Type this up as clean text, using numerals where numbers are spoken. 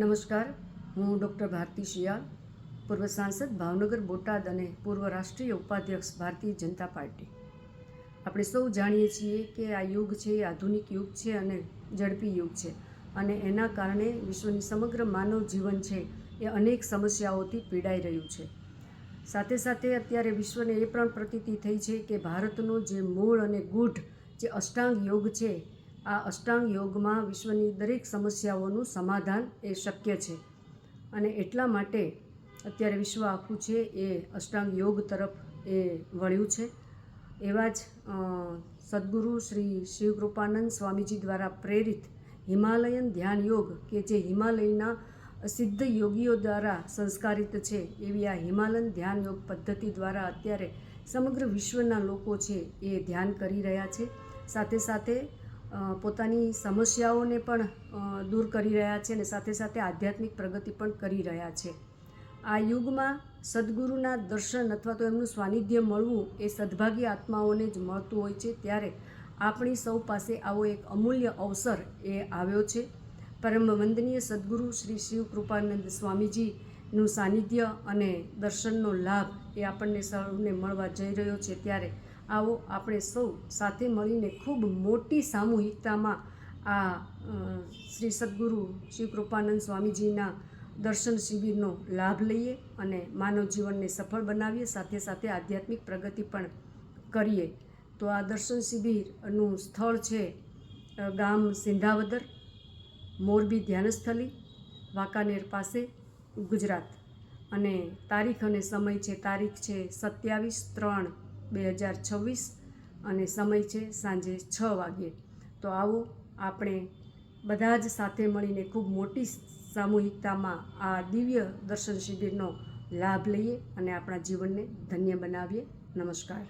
નમસ્કાર, હું ડૉક્ટર ભારતી શિયાળ, પૂર્વ સાંસદ ભાવનગર બોટાદ અને પૂર્વ રાષ્ટ્રીય ઉપાધ્યક્ષ ભારતીય જનતા પાર્ટી. આપણે સૌ જાણીએ છીએ કે આ યુગ છે એ આધુનિક યુગ છે અને ઝડપી યુગ છે, અને એના કારણે વિશ્વની સમગ્ર માનવ જીવન છે એ અનેક સમસ્યાઓથી પીડાઈ રહ્યું છે. સાથે સાથે અત્યારે વિશ્વને એ પણ પ્રતીતિ થઈ છે કે ભારતનો જે મૂળ અને ગૂઢ જે અષ્ટાંગ યોગ છે, આ અષ્ટાંગ યોગમાં વિશ્વની દરેક સમસ્યાઓનું સમાધાન એ શક્ય છે, અને એટલા માટે અત્યારે વિશ્વ આખું છે એ અષ્ટાંગ યોગ તરફ એ વળ્યું છે. એવા જ સદગુરુ શ્રી શિવકૃપાનંદ સ્વામીજી દ્વારા પ્રેરિત હિમાલયન ધ્યાન યોગ, કે જે હિમાલયના સિદ્ધ યોગીઓ દ્વારા સંસ્કારિત છે, એવી આ હિમાલયન ધ્યાન યોગ પદ્ધતિ દ્વારા અત્યારે સમગ્ર વિશ્વના લોકો છે એ ધ્યાન કરી રહ્યા છે. સાથે સાથે પોતાની સમસ્યાઓને પણ દૂર કરી રહ્યા છે અને સાથે સાથે આધ્યાત્મિક પ્રગતિ પણ કરી રહ્યા છે. આ યુગમાં સદગુરુના દર્શન અથવા તો એમનું સાનિધ્ય મળવું એ સદભાગી આત્માઓને જ મળતું હોય છે. ત્યારે આપણી સૌ પાસે આવો એક અમૂલ્ય અવસર એ આવ્યો છે. પરમ વંદનીય સદગુરુ શ્રી શિવકૃપાનંદ સ્વામીજીનું સાનિધ્ય અને દર્શનનો લાભ એ આપણને સૌને મળવા જઈ રહ્યો છે. ત્યારે આવો આપણે સૌ સાથે મળીને ખૂબ મોટી સામૂહિકતામાં આ શ્રી સદગુરુ શિવકૃપાનંદ સ્વામીજીના દર્શન શિબિરનો લાભ લઈએ અને માનવ જીવનને સફળ બનાવીએ, સાથે સાથે આધ્યાત્મિક પ્રગતિ પણ કરીએ. તો આ દર્શન શિબિરનું સ્થળ છે ગામ સિંધાવદર, મોરબી ધ્યાનસ્થલી, વાંકાનેર પાસે, ગુજરાત. અને તારીખ અને સમય છે, તારીખ છે 27/3/2026 અને સમય છે સાંજે 6 વાગ્યે. તો આવો આપણે બધા જ સાથે મળીને ખૂબ મોટી સામૂહિકતામાં આ દિવ્ય દર્શન શિબિરનો લાભ લઈએ અને આપણા જીવનને ધન્ય બનાવીએ. નમસ્કાર.